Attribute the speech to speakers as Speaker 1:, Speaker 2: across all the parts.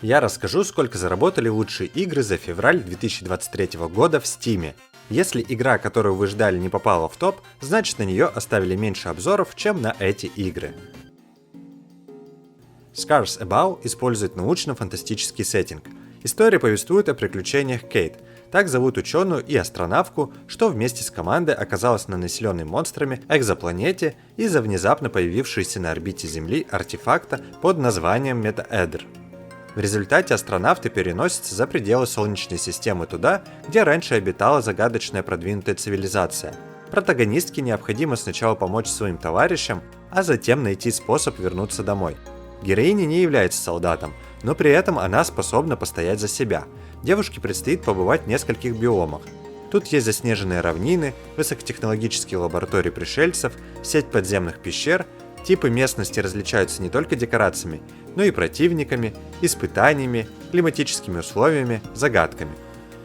Speaker 1: Я расскажу, сколько заработали лучшие игры за февраль 2023 года в Steam. Если игра, которую вы ждали, не попала в топ, значит на нее оставили меньше обзоров, чем на эти игры. Scars Above использует научно-фантастический сеттинг. История повествует о приключениях Кейт. Так зовут ученую и астронавтку, что вместе с командой оказалась на населенной монстрами экзопланете из-за внезапно появившейся на орбите Земли артефакта под названием Метаэдр. В результате астронавты переносятся за пределы Солнечной системы туда, где раньше обитала загадочная продвинутая цивилизация. Протагонистке необходимо сначала помочь своим товарищам, а затем найти способ вернуться домой. Героиня не является солдатом, но при этом она способна постоять за себя. Девушке предстоит побывать в нескольких биомах. Тут есть заснеженные равнины, высокотехнологические лаборатории пришельцев, сеть подземных пещер. Типы местности различаются не только декорациями, но и противниками, испытаниями, климатическими условиями, загадками.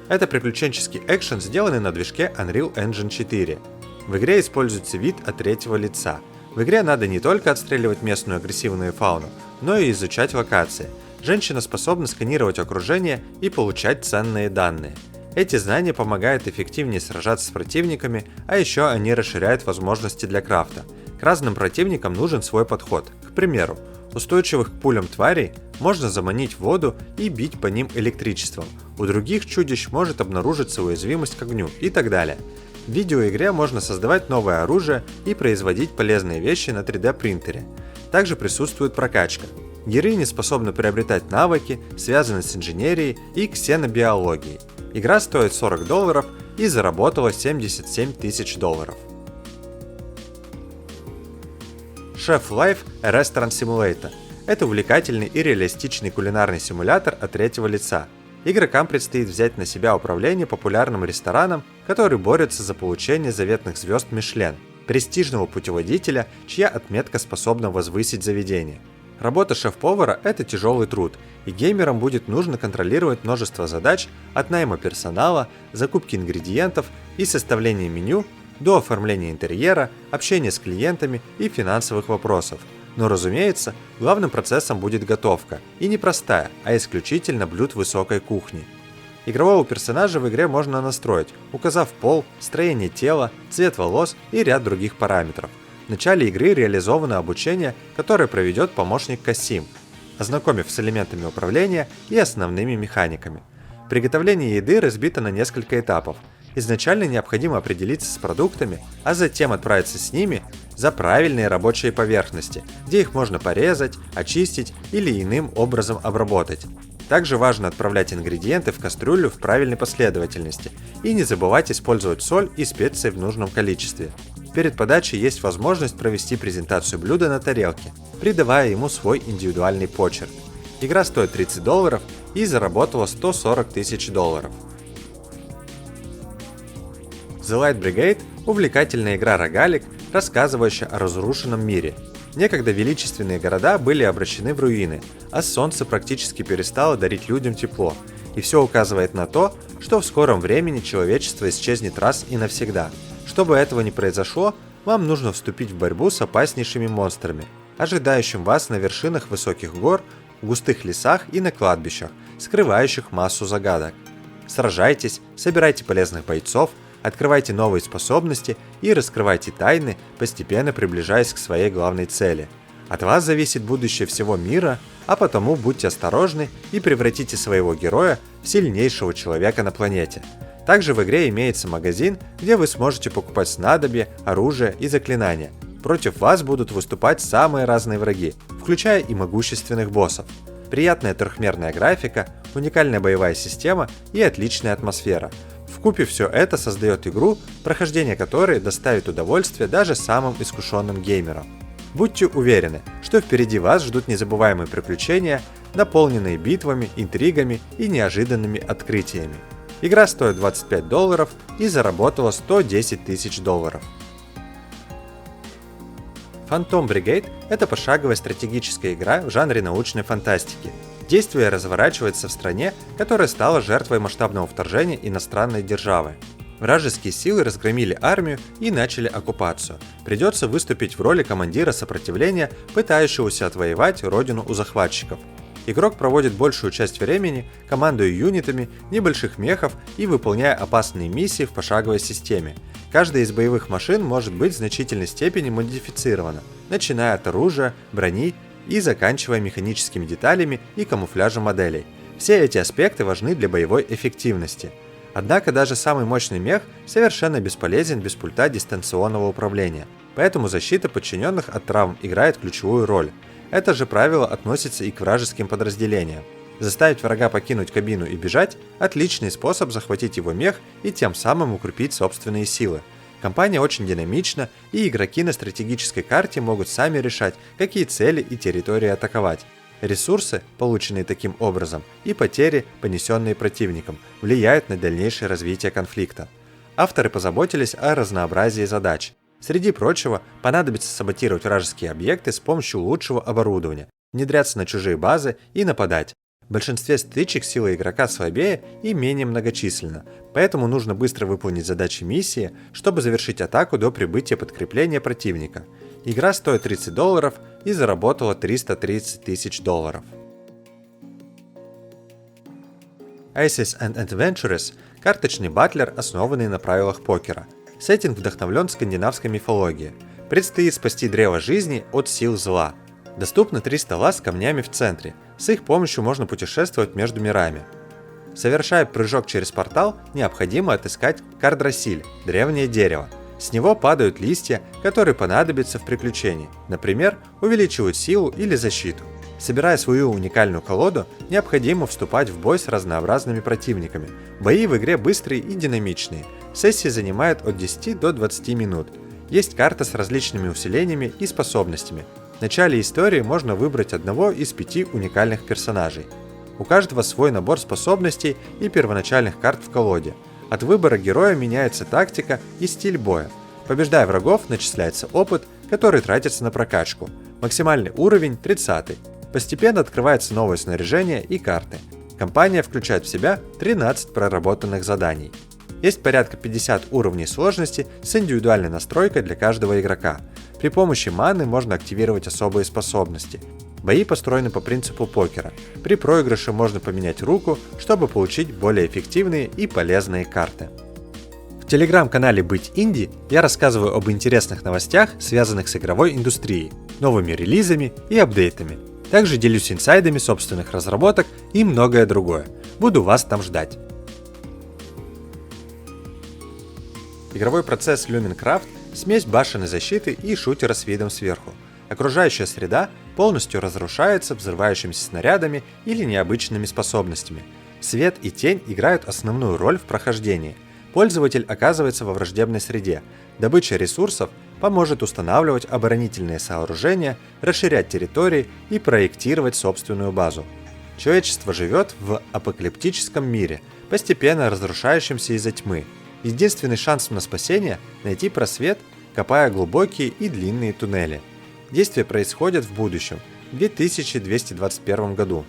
Speaker 1: Это приключенческий экшен, сделанный на движке Unreal Engine 4. В игре используется вид от третьего лица. В игре надо не только отстреливать местную агрессивную фауну, но и изучать локации. Женщина способна сканировать окружение и получать ценные данные. Эти знания помогают эффективнее сражаться с противниками, а еще они расширяют возможности для крафта. К разным противникам нужен свой подход. К примеру, устойчивых к пулям тварей можно заманить в воду и бить по ним электричеством. У других чудищ может обнаружиться уязвимость к огню и так далее. В видеоигре можно создавать новое оружие и производить полезные вещи на 3D принтере. Также присутствует прокачка. Героини способны приобретать навыки, связанные с инженерией и ксенобиологией. Игра стоит $40 и заработала $77 тысяч. Chef Life Restaurant Simulator – это увлекательный и реалистичный кулинарный симулятор от третьего лица. Игрокам предстоит взять на себя управление популярным рестораном, который борется за получение заветных звезд Мишлен, престижного путеводителя, чья отметка способна возвысить заведение. Работа шеф-повара – это тяжелый труд, и геймерам будет нужно контролировать множество задач от найма персонала, закупки ингредиентов и составления меню до оформления интерьера, общения с клиентами и финансовых вопросов. Но, разумеется, главным процессом будет готовка, и не простая, а исключительно блюд высокой кухни. Игрового персонажа в игре можно настроить, указав пол, строение тела, цвет волос и ряд других параметров. В начале игры реализовано обучение, которое проведет помощник Касим, ознакомив с элементами управления и основными механиками. Приготовление еды разбито на несколько этапов. Изначально необходимо определиться с продуктами, а затем отправиться с ними за правильные рабочие поверхности, где их можно порезать, очистить или иным образом обработать. Также важно отправлять ингредиенты в кастрюлю в правильной последовательности и не забывать использовать соль и специи в нужном количестве. Перед подачей есть возможность провести презентацию блюда на тарелке, придавая ему свой индивидуальный почерк. Игра стоит $30 и заработала $140 тысяч. The Light Brigade – увлекательная игра-рогалик, рассказывающая о разрушенном мире. Некогда величественные города были обращены в руины, а солнце практически перестало дарить людям тепло, и все указывает на то, что в скором времени человечество исчезнет раз и навсегда. Чтобы этого не произошло, вам нужно вступить в борьбу с опаснейшими монстрами, ожидающими вас на вершинах высоких гор, в густых лесах и на кладбищах, скрывающих массу загадок. Сражайтесь, собирайте полезных бойцов, открывайте новые способности и раскрывайте тайны, постепенно приближаясь к своей главной цели. От вас зависит будущее всего мира, а потому будьте осторожны и превратите своего героя в сильнейшего человека на планете. Также в игре имеется магазин, где вы сможете покупать снадобья, оружие и заклинания. Против вас будут выступать самые разные враги, включая и могущественных боссов. Приятная трехмерная графика, уникальная боевая система и отличная атмосфера. Вкупе все это создает игру, прохождение которой доставит удовольствие даже самым искушенным геймерам. Будьте уверены, что впереди вас ждут незабываемые приключения, наполненные битвами, интригами и неожиданными открытиями. Игра стоит $25 и заработала $110 тысяч. Phantom Brigade – это пошаговая стратегическая игра в жанре научной фантастики. Действие разворачивается в стране, которая стала жертвой масштабного вторжения иностранной державы. Вражеские силы разгромили армию и начали оккупацию. Придется выступить в роли командира сопротивления, пытающегося отвоевать родину у захватчиков. Игрок проводит большую часть времени, командуя юнитами, небольших мехов и выполняя опасные миссии в пошаговой системе. Каждая из боевых машин может быть в значительной степени модифицирована, начиная от оружия, брони и заканчивая механическими деталями и камуфляжем моделей. Все эти аспекты важны для боевой эффективности. Однако даже самый мощный мех совершенно бесполезен без пульта дистанционного управления, поэтому защита подчиненных от травм играет ключевую роль. Это же правило относится и к вражеским подразделениям. Заставить врага покинуть кабину и бежать – отличный способ захватить его мех и тем самым укрепить собственные силы. Кампания очень динамична, и игроки на стратегической карте могут сами решать, какие цели и территории атаковать. Ресурсы, полученные таким образом, и потери, понесенные противником, влияют на дальнейшее развитие конфликта. Авторы позаботились о разнообразии задач. Среди прочего, понадобится саботировать вражеские объекты с помощью лучшего оборудования, внедряться на чужие базы и нападать. В большинстве стычек сила игрока слабее и менее многочисленна, поэтому нужно быстро выполнить задачи миссии, чтобы завершить атаку до прибытия подкрепления противника. Игра стоит $30 и заработала $330 тысяч. Aces and Adventurers – карточный батлер, основанный на правилах покера. Сеттинг вдохновлен скандинавской мифологией. Предстоит спасти древо жизни от сил зла. Доступно 3 стола с камнями в центре. С их помощью можно путешествовать между мирами. Совершая прыжок через портал, необходимо отыскать Кардрасиль – древнее дерево. С него падают листья, которые понадобятся в приключении. Например, увеличивают силу или защиту. Собирая свою уникальную колоду, необходимо вступать в бой с разнообразными противниками. Бои в игре быстрые и динамичные. Сессии занимают от 10 до 20 минут. Есть карта с различными усилениями и способностями. В начале истории можно выбрать одного из 5 уникальных персонажей. У каждого свой набор способностей и первоначальных карт в колоде. От выбора героя меняется тактика и стиль боя. Побеждая врагов, начисляется опыт, который тратится на прокачку. Максимальный уровень 30. Постепенно открывается новое снаряжение и карты. Кампания включает в себя 13 проработанных заданий. Есть порядка 50 уровней сложности с индивидуальной настройкой для каждого игрока. При помощи маны можно активировать особые способности. Бои построены по принципу покера. При проигрыше можно поменять руку, чтобы получить более эффективные и полезные карты. В телеграм-канале «Быть инди» я рассказываю об интересных новостях, связанных с игровой индустрией, новыми релизами и апдейтами. Также делюсь инсайдами собственных разработок и многое другое. Буду вас там ждать. Игровой процесс Lumincraft – смесь башенной защиты и шутера с видом сверху. Окружающая среда полностью разрушается взрывающимися снарядами или необычными способностями. Свет и тень играют основную роль в прохождении. Пользователь оказывается во враждебной среде. Добыча ресурсов поможет устанавливать оборонительные сооружения, расширять территории и проектировать собственную базу. Человечество живет в апокалиптическом мире, постепенно разрушающемся из-за тьмы. Единственный шанс на спасение – найти просвет, копая глубокие и длинные туннели. Действие происходит в будущем, в 2221 году.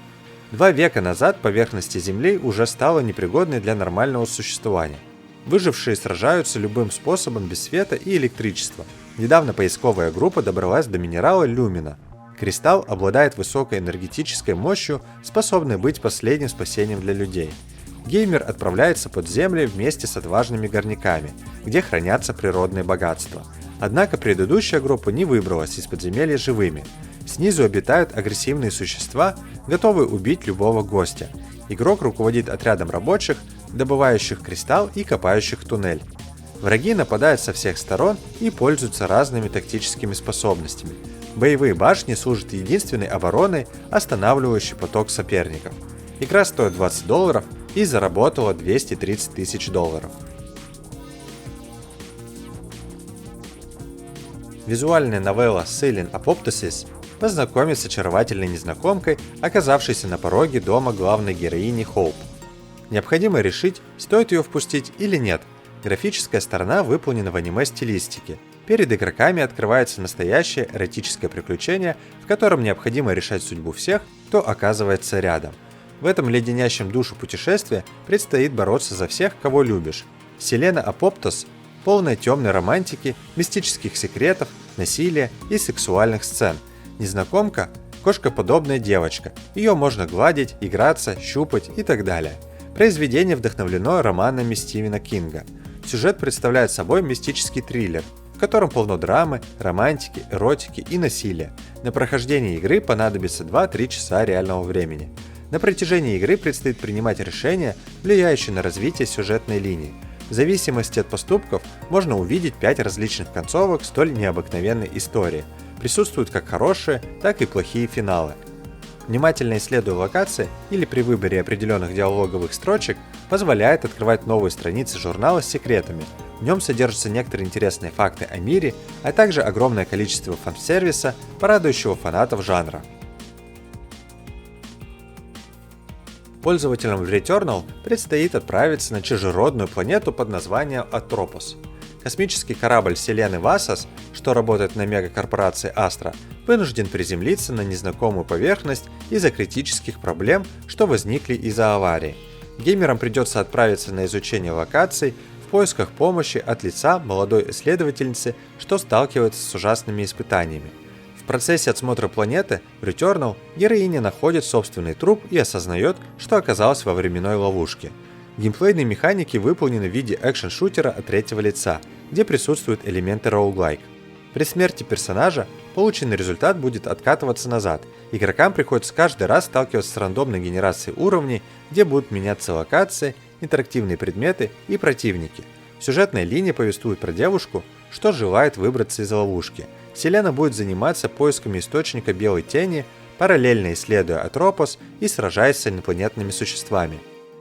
Speaker 1: 2 века назад поверхность Земли уже стала непригодной для нормального существования. Выжившие сражаются любым способом без света и электричества. Недавно поисковая группа добралась до минерала люмина. Кристалл обладает высокой энергетической мощью, способной быть последним спасением для людей. Геймер отправляется под землю вместе с отважными горняками, где хранятся природные богатства. Однако предыдущая группа не выбралась из подземелья живыми. Снизу обитают агрессивные существа, готовые убить любого гостя. Игрок руководит отрядом рабочих, добывающих кристалл и копающих туннель. Враги нападают со всех сторон и пользуются разными тактическими способностями. Боевые башни служат единственной обороной, останавливающей поток соперников. Игра стоит $20 и заработала $230 тысяч. Визуальная новелла Selling Apoptosis познакомит с очаровательной незнакомкой, оказавшейся на пороге дома главной героини Хоуп. Необходимо решить, стоит ее впустить или нет. Графическая сторона выполнена в аниме-стилистике. Перед игроками открывается настоящее эротическое приключение, в котором необходимо решать судьбу всех, кто оказывается рядом. В этом леденящем душу путешествии предстоит бороться за всех, кого любишь. Селена Апоптос полная темной романтики, мистических секретов, насилия и сексуальных сцен. Незнакомка кошкоподобная девочка. Ее можно гладить, играться, щупать и так далее. Произведение вдохновлено романами Стивена Кинга. Сюжет представляет собой мистический триллер, в котором полно драмы, романтики, эротики и насилия. На прохождение игры понадобится 2-3 часа реального времени. На протяжении игры предстоит принимать решения, влияющие на развитие сюжетной линии. В зависимости от поступков можно увидеть 5 различных концовок столь необыкновенной истории. Присутствуют как хорошие, так и плохие финалы. Внимательно исследуя локации или при выборе определенных диалоговых строчек позволяет открывать новые страницы журнала с секретами. В нем содержатся некоторые интересные факты о мире, а также огромное количество фан-сервиса, порадующего фанатов жанра. Пользователям в Returnal предстоит отправиться на чужеродную планету под названием Atropos. Космический корабль вселенной Васос, что работает на мегакорпорации Astra, вынужден приземлиться на незнакомую поверхность из-за критических проблем, что возникли из-за аварии. Геймерам придется отправиться на изучение локаций в поисках помощи от лица молодой исследовательницы, что сталкивается с ужасными испытаниями. В процессе отсмотра планеты в Returnal героиня находит собственный труп и осознает, что оказалась во временной ловушке. Геймплейные механики выполнены в виде экшен-шутера от третьего лица, где присутствуют элементы роуглайк. При смерти персонажа полученный результат будет откатываться назад. Игрокам приходится каждый раз сталкиваться с рандомной генерацией уровней, где будут меняться локации, интерактивные предметы и противники. Сюжетная линия повествует про девушку, что желает выбраться из ловушки. Селена будет заниматься поисками источника белой тени, параллельно исследуя Atropos и сражаясь с инопланетными существами.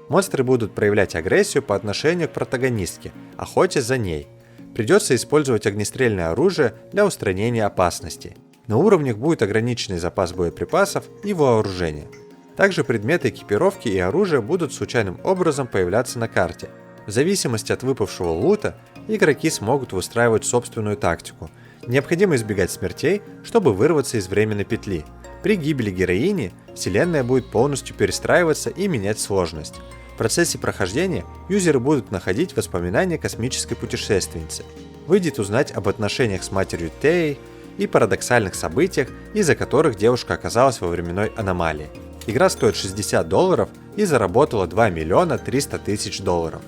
Speaker 1: Монстры будут проявлять агрессию по отношению к протагонистке, охотясь за ней. Придется использовать огнестрельное оружие для устранения опасностей. На уровнях будет ограниченный запас боеприпасов и вооружения. Также предметы экипировки и оружия будут случайным образом появляться на карте. В зависимости от выпавшего лута, игроки смогут выстраивать собственную тактику. Необходимо избегать смертей, чтобы вырваться из временной петли. При гибели героини вселенная будет полностью перестраиваться и менять сложность. В процессе прохождения юзеры будут находить воспоминания космической путешественницы. Выйдет узнать об отношениях с матерью Теей и парадоксальных событиях, из-за которых девушка оказалась во временной аномалии. Игра стоит $60 и заработала $2 300 000.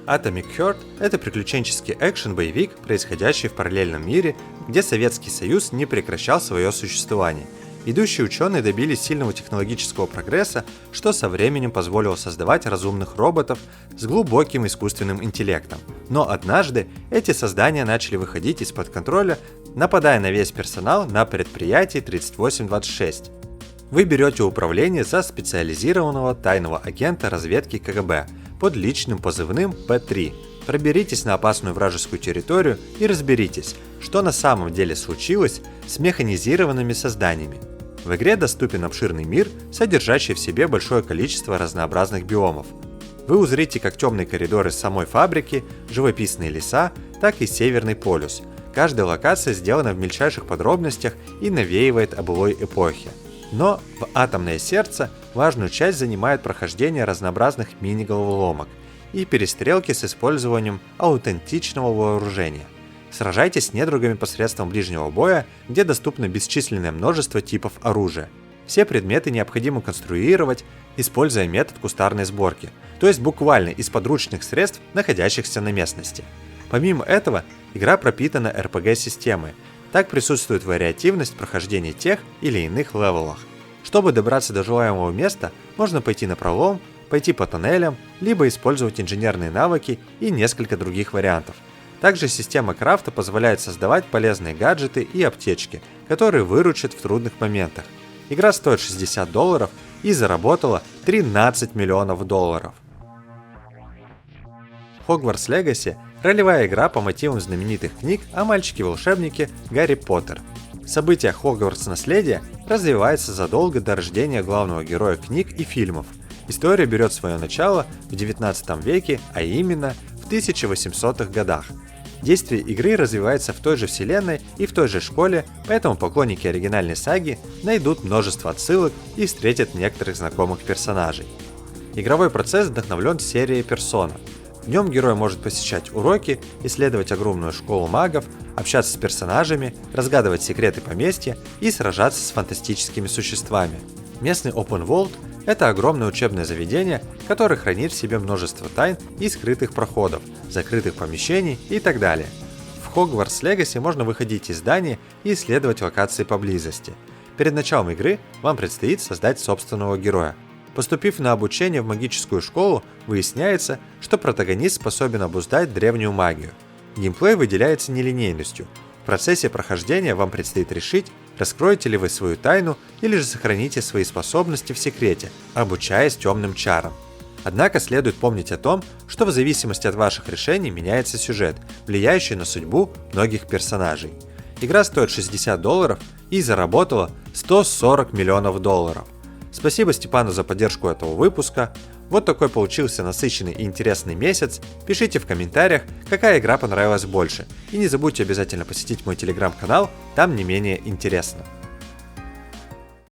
Speaker 1: Atomic Heart – это приключенческий экшен-боевик, происходящий в параллельном мире, где Советский Союз не прекращал свое существование. Ведущие ученые добились сильного технологического прогресса, что со временем позволило создавать разумных роботов с глубоким искусственным интеллектом. Но однажды эти создания начали выходить из-под контроля, нападая на весь персонал на предприятии 3826. Вы берете управление за специализированного тайного агента разведки КГБ под личным позывным П-3. Проберитесь на опасную вражескую территорию и разберитесь, что на самом деле случилось с механизированными созданиями. В игре доступен обширный мир, содержащий в себе большое количество разнообразных биомов. Вы узрите как темные коридоры самой фабрики, живописные леса, так и Северный полюс. Каждая локация сделана в мельчайших подробностях и навеивает о былой эпохе. Но в «Атомное сердце» важную часть занимает прохождение разнообразных мини-головоломок и перестрелки с использованием аутентичного вооружения. Сражайтесь с недругами посредством ближнего боя, где доступно бесчисленное множество типов оружия. Все предметы необходимо конструировать, используя метод кустарной сборки, то есть буквально из подручных средств, находящихся на местности. Помимо этого, игра пропитана RPG-системой. Так присутствует вариативность прохождения тех или иных левелах. Чтобы добраться до желаемого места, можно пойти напролом, пойти по тоннелям, либо использовать инженерные навыки и несколько других вариантов. Также система крафта позволяет создавать полезные гаджеты и аптечки, которые выручат в трудных моментах. Игра стоит $60 и заработала $13 миллионов. Hogwarts Legacy – ролевая игра по мотивам знаменитых книг о мальчике-волшебнике Гарри Поттер. События Хогвартс Наследие развивается задолго до рождения главного героя книг и фильмов. История берет свое начало в 19 веке, а именно в 1800-х годах. Действие игры развивается в той же вселенной и в той же школе, поэтому поклонники оригинальной саги найдут множество отсылок и встретят некоторых знакомых персонажей. Игровой процесс вдохновлен серией Persona. В нем герой может посещать уроки, исследовать огромную школу магов, общаться с персонажами, разгадывать секреты поместья и сражаться с фантастическими существами. Местный Open World – это огромное учебное заведение, которое хранит в себе множество тайн и скрытых проходов, закрытых помещений и так далее. В Hogwarts Legacy можно выходить из здания и исследовать локации поблизости. Перед началом игры вам предстоит создать собственного героя. Поступив на обучение в магическую школу, выясняется, что протагонист способен обуздать древнюю магию. Геймплей выделяется нелинейностью. В процессе прохождения вам предстоит решить, раскроете ли вы свою тайну или же сохраните свои способности в секрете, обучаясь темным чарам. Однако следует помнить о том, что в зависимости от ваших решений меняется сюжет, влияющий на судьбу многих персонажей. Игра стоит $60 и заработала $140 миллионов. Спасибо Степану за поддержку этого выпуска. Вот такой получился насыщенный и интересный месяц. Пишите в комментариях, какая игра понравилась больше. И не забудьте обязательно посетить мой телеграм-канал, там не менее интересно.